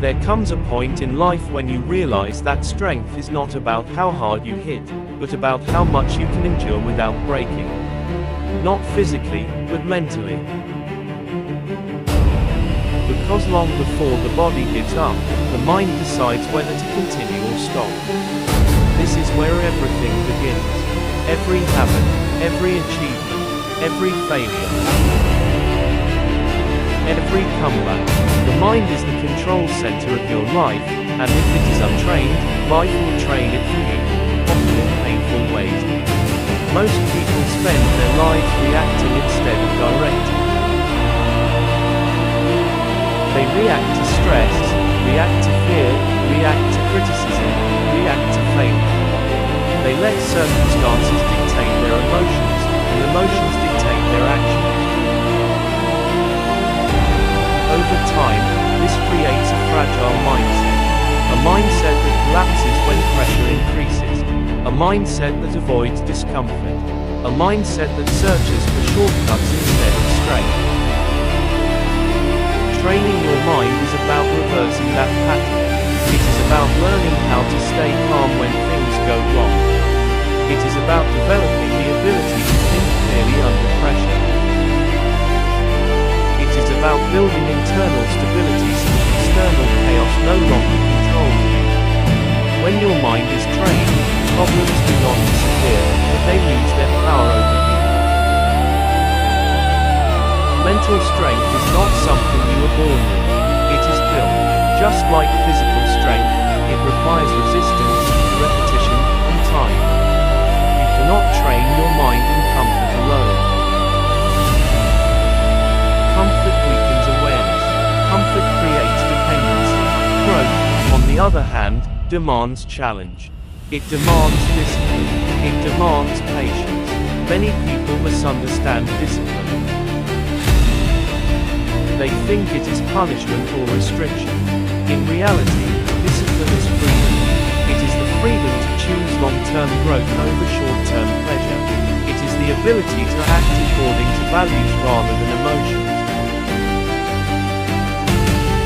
There comes a point in life when you realize that strength is not about how hard you hit, but about how much you can endure without breaking. Not physically, but mentally. Because long before the body gives up, the mind decides whether to continue or stop. This is where everything begins. Every habit, every achievement, every failure, every comeback. The mind is the control center of your life, and if it is untrained, life will train it for you, often in painful ways. Most people spend their lives reacting instead of directing. They react to stress, react to fear, react to criticism, react to failure. They let circumstances dictate their emotions, and emotions dictate their actions. Over time, this creates a fragile mindset. A mindset that collapses when pressure increases. A mindset that avoids discomfort. A mindset that searches for shortcuts instead of strength. Training your mind is about reversing that pattern. It is about learning how to stay calm when things go wrong. It is about developing the ability to think clearly under pressure. It is about building internal stability so that external chaos no longer controls you. When your mind is trained, problems do not disappear, but they lose their power over you. Mental strength is not something you are born with. It is built. Just like physical strength, it requires resistance, repetition, and time. You cannot train your mind in comfort alone. Comfort weakens awareness. Comfort creates dependency. Growth, on the other hand, demands challenge. It demands discipline. It demands patience. Many people misunderstand discipline. They think it is punishment or restriction. In reality, discipline is freedom. It is the freedom to choose long-term growth over short-term pleasure. It is the ability to act according to values rather than emotions.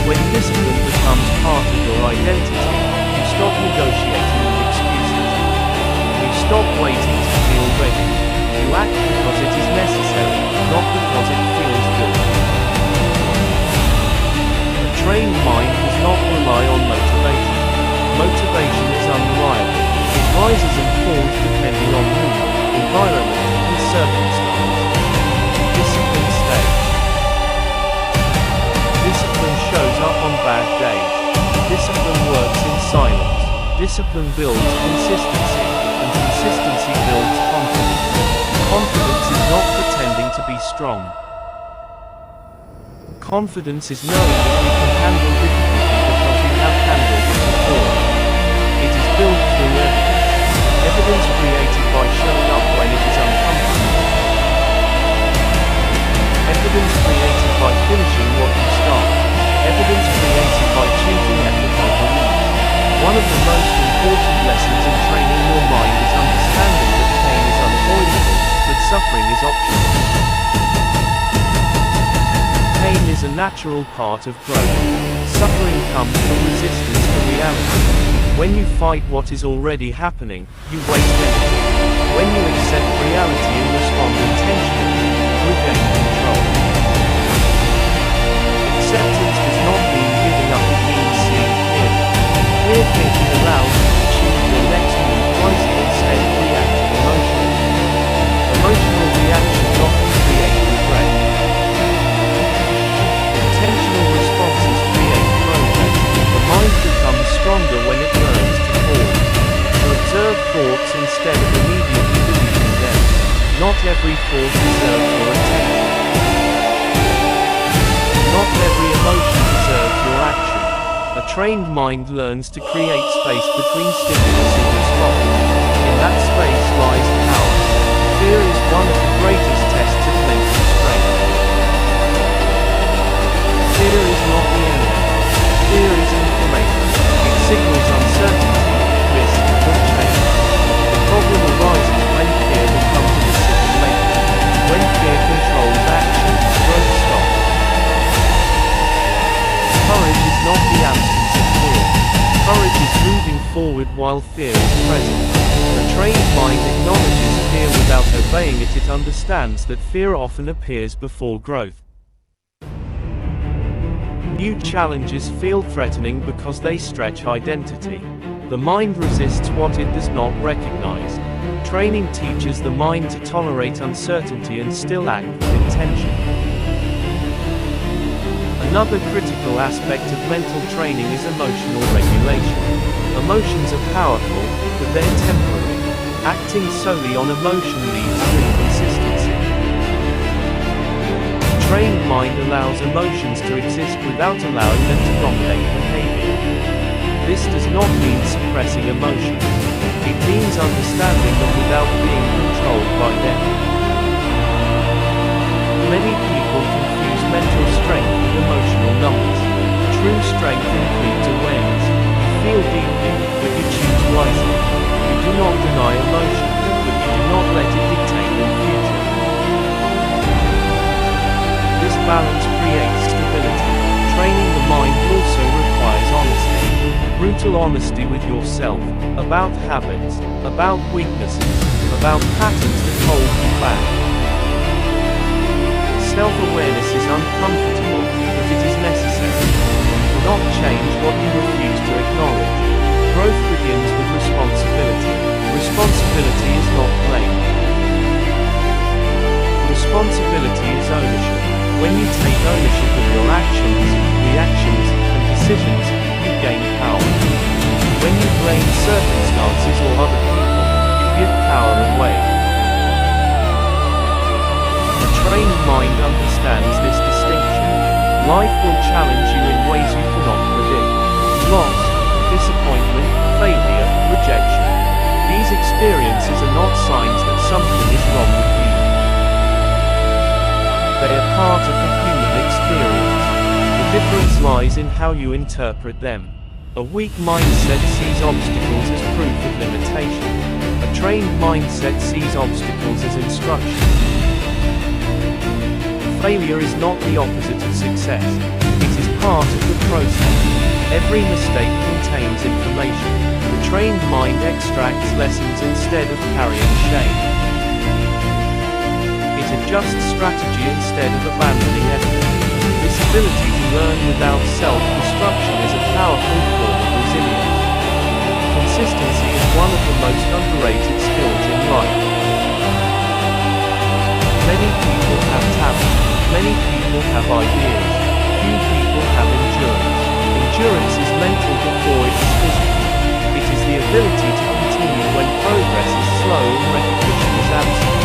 When discipline becomes part of your identity, you stop negotiating with excuses. You stop waiting to feel ready. You act because it is necessary, not because it feels good. A trained mind does not rely on motivation. Motivation is unreliable. It rises and falls depending on mood, environment, and circumstance. Discipline stays. Discipline shows up on bad days. Discipline works in silence. Discipline builds consistency, and consistency builds confidence. Confidence is not pretending to be strong. Confidence is knowing that we can handle difficulty because we have handled it before. It is built through evidence. Evidence created by showing up when it is uncomfortable. Evidence created by finishing what you start. Evidence created by choosing effort over ease. One of the most important lessons in training your mind is understanding that pain is unavoidable, but suffering is optional. Pain is a natural part of growth. Suffering comes from resistance to reality. When you fight what is already happening, you waste energy. When you accept reality and respond intentionally, you gain control. Acceptance does not mean giving up, it means seeing clearly. Clear thinking allows you to choose your next move wisely instead of reacting emotionally. Emotional reactions often create regret. Intentional responses create progress. The mind becomes stronger when it learns to pause. To observe thoughts instead of immediately deleting them. Not every thought deserves your attention. Not every emotion deserves your action. A trained mind learns to create space between stimulus and response. In that space lies power. Fear is one of the greatest tests of mental strength. Fear is not the enemy. Fear is information. It signals uncertainty, risk, or change. The problem arises when fear becomes a decision maker. When fear controls action, growth stops. Courage is not the absence forward while fear is present. A trained mind acknowledges fear without obeying it. It understands that fear often appears before growth. New challenges feel threatening because they stretch identity. The mind resists what it does not recognize. Training teaches the mind to tolerate uncertainty and still act with intention. Another critical aspect of mental training is emotional regulation. Emotions are powerful, but they're temporary. Acting solely on emotion leads to inconsistency. A trained mind allows emotions to exist without allowing them to dominate behavior. This does not mean suppressing emotions. It means understanding them without being controlled by them. Many people confuse mental strength with emotional numbers. True strength includes awareness. You feel deeply, but you choose wisely. You do not deny emotion, but you do not let it dictate your future. This balance creates stability. Training the mind also requires honesty. Brutal honesty with yourself, about habits, about weaknesses, about patterns that hold you back. Self-awareness is uncomfortable, but it is necessary. Do not change what you refuse to acknowledge. Growth begins with responsibility. Responsibility is not blame. Responsibility is ownership. When you take ownership of your actions, reactions, and decisions, you gain power. When you blame circumstances or other people, you give power away. A trained mind understands this distinction. Life will challenge you in ways you cannot predict. Loss, disappointment, failure, rejection. These experiences are not signs that something is wrong with you. They are part of the human experience. The difference lies in how you interpret them. A weak mindset sees obstacles as proof of limitation. A trained mindset sees obstacles as instruction. Failure is not the opposite of success. It is part of the process. Every mistake contains information. The trained mind extracts lessons instead of carrying shame. It adjusts strategy instead of abandoning effort. This ability to learn without self-destruction is a powerful form of resilience. Consistency is one of the most underrated skills in life. Many people have talent. Many people have ideas. Few people have endurance. Endurance is mental before it is physical. It is the ability to continue when progress is slow and recognition is absent.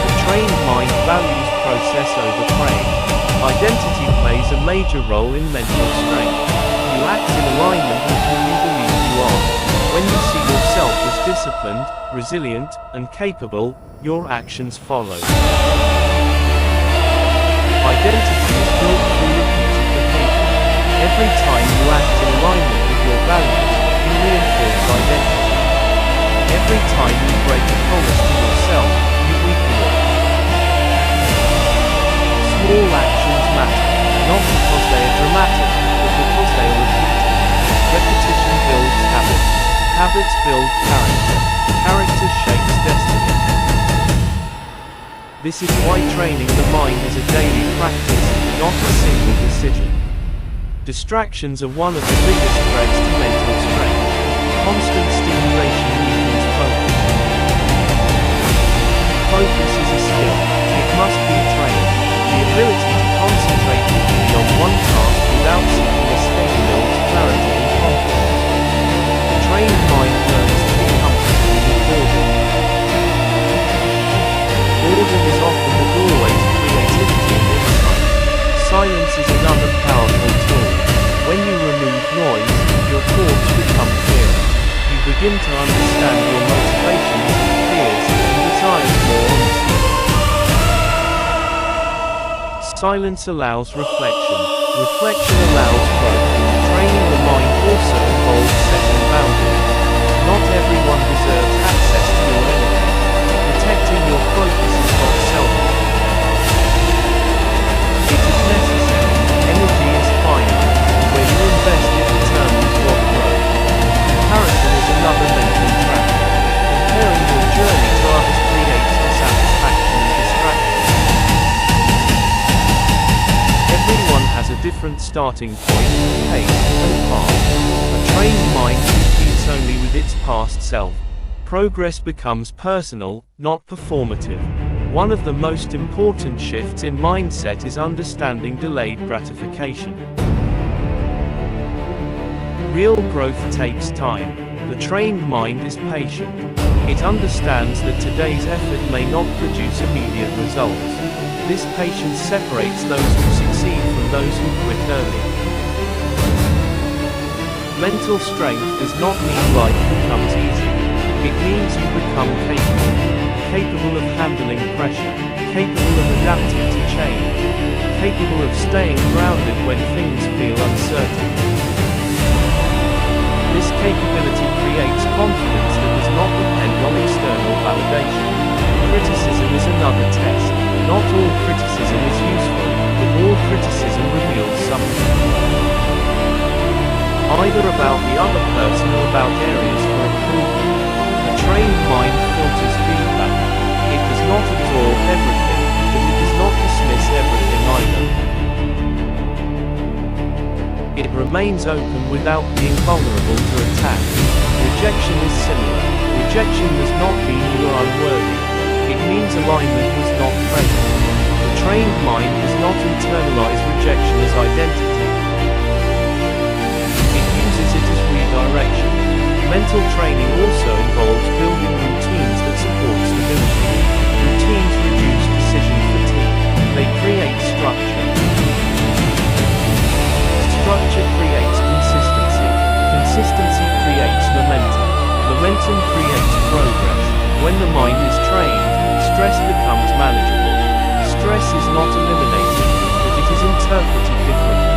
The trained mind values process over praise. Identity plays a major role in mental strength. You act in alignment with who you believe you are. When you see yourself as disciplined, resilient, and capable, your actions follow. Identity is built through repeated behavior. Every time you act in alignment with your values, you reinforce identity. Every time you break a promise to yourself, you weaken it. Small actions matter, not because they are dramatic, but because they are repeated. Repetition builds habits. Habits build character. Character shapes destiny. This is why training the mind is a daily practice, not a single decision. Distractions are one of the biggest threats to mental strength. Constant stimulation weakens focus. Focus is a skill. It must be trained. The ability to concentrate deeply on one task without seeking escape builds clarity and confidence. The trained mind learns to be comfortable with boredom. Boredom is often the doorway to creativity and insight. Silence is another powerful tool. When you remove noise, your thoughts become clearer. You begin to understand your motivations, fears, and desires more honestly. Silence allows reflection. Reflection allows growth. Training the mind also involves setting boundaries. Not everyone deserves access to your energy. Protecting your focus is not selfish. It is necessary. Energy is finite. When you invest it determines different starting point, pace, and path. A trained mind competes only with its past self. Progress becomes personal, not performative. One of the most important shifts in mindset is understanding delayed gratification. Real growth takes time. The trained mind is patient. It understands that today's effort may not produce immediate results. This patience separates those who succeed from those who quit early. Mental strength does not mean life becomes easy. It means you become capable of handling pressure, capable of adapting to change, capable of staying grounded when things feel uncertain. This capability creates confidence that does not depend on external validation. Criticism is another test. Not all criticism is useful, but all criticism reveals something. Either about the other person or about areas for improvement. A trained mind filters feedback. It does not absorb everything, but it does not dismiss everything either. It remains open without being vulnerable to attack. Rejection is similar. Rejection does not mean you are unworthy. It means alignment was not present. The trained mind does not internalize rejection as identity. It uses it as redirection. Mental training also involves building routines that support stability. Routines reduce decision fatigue. They create structure. Structure creates consistency. Consistency creates momentum. Momentum creates progress. When the mind is trained, stress becomes manageable. Stress is not eliminated, but it is interpreted differently.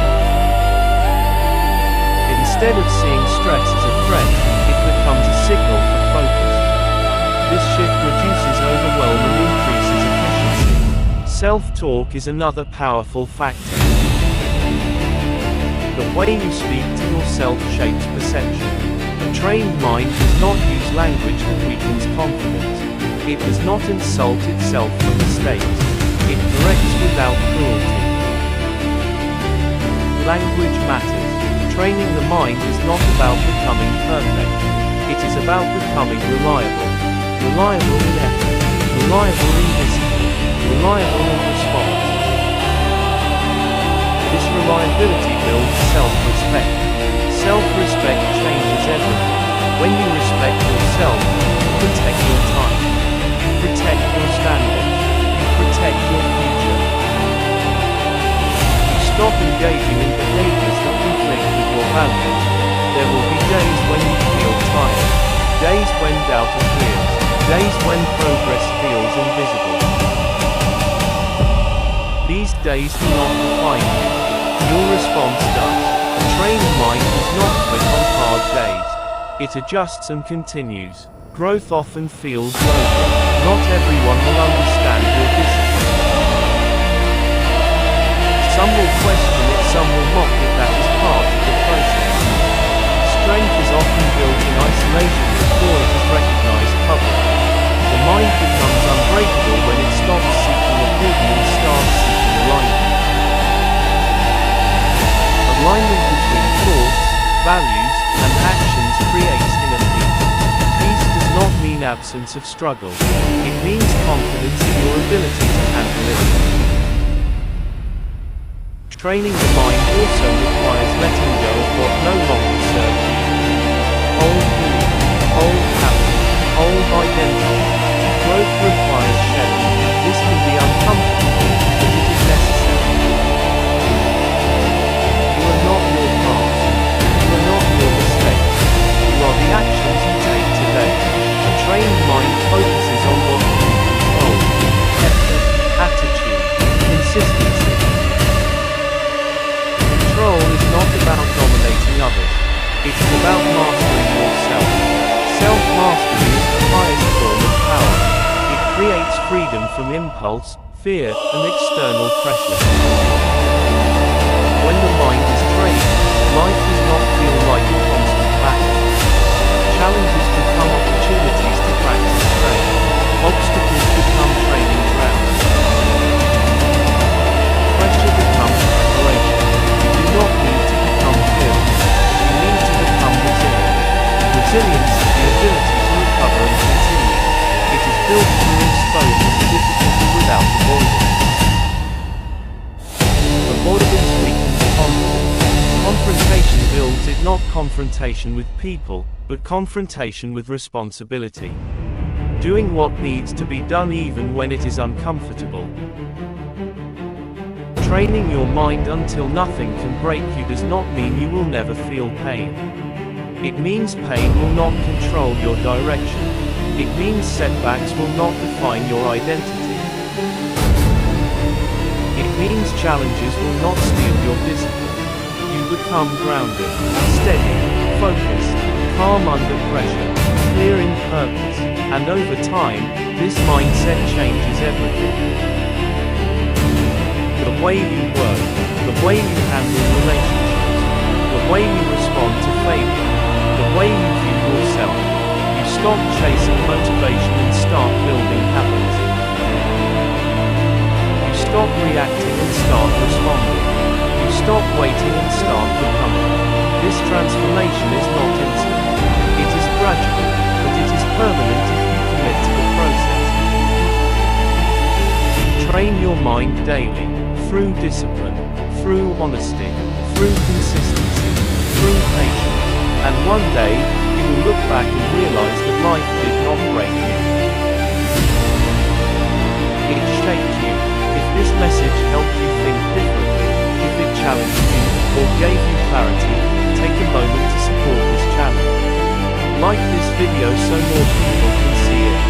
Instead of seeing stress as a threat, it becomes a signal for focus. This shift reduces overwhelm and increases efficiency. Self-talk is another powerful factor. The way you speak to yourself shapes perception. A trained mind does not use language that weakens confidence. It does not insult itself for mistakes. It corrects without cruelty. Language matters. Training the mind is not about becoming perfect. It is about becoming reliable. Reliable in effort. Reliable in discipline. Reliable in response. This reliability builds self-respect. Self-respect changes everything. When you respect yourself, you protect your time. You protect your standards. You protect your future. You stop engaging in behaviors that conflict with your values. There will be days when you feel tired. Days when doubt appears. Days when progress feels invisible. These days do not define you. Your response does. A trained mind does not quit on hard days. It adjusts and continues. Growth often feels lonely. Not everyone will understand your discipline. Some will question it, some will mock it. That is part of the process. Strength is often built in isolation before it is recognized publicly. The mind becomes unbreakable when it stops seeking approval and starts seeking alignment. Alignment between thoughts, values, and actions creates inner peace. Peace does not mean absence of struggle. It means confidence in your ability to handle it. Training the mind also requires letting go of what no longer serves you. Old beliefs, old habits, old identity. Growth requires shedding. This can be uncomfortable, but it is necessary. You are not your past. You are not your mistakes. You are the actions you take today. A trained mind focuses on what you can control. Effort, attitude, consistency. Control is not about dominating others. It is about mastering yourself. Self-mastery is the highest form of power. It creates freedom from impulse, fear, and external pressure. When the mind is trained, life does not feel like a constant battle. Challenges become opportunities to practice strength. Obstacles become training grounds. Pressure becomes preparation. not confrontation with people, but confrontation with responsibility. Doing what needs to be done even when it is uncomfortable. Training your mind until nothing can break you does not mean you will never feel pain. It means pain will not control your direction. It means setbacks will not define your identity. It means challenges will not steal your discipline. You become grounded, steady, focused, calm under pressure, clear in purpose, and over time, this mindset changes everything. The way you work, the way you handle relationships, the way you respond to failure, the way you view yourself. You stop chasing motivation and start building habits. You stop reacting and start responding. You stop waiting and start becoming. This transformation is not instant. It is gradual, but it is permanent if you commit to the process. Train your mind daily, through discipline, through honesty, through consistency, through patience, and one day, you will look back and realize that life did not break you. It shaped you. If this message helped you think differently, if it challenged you, or gave you clarity, take a moment to support this channel. Like this video so more people can see it.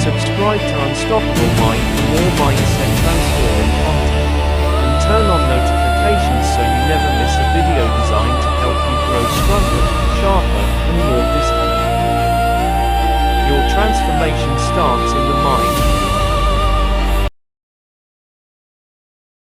Subscribe to Unstoppable Mind for more mindset transforming content. And turn on notifications so you never miss a video designed to help you grow stronger, sharper, and more disciplined. Your transformation starts in the mind.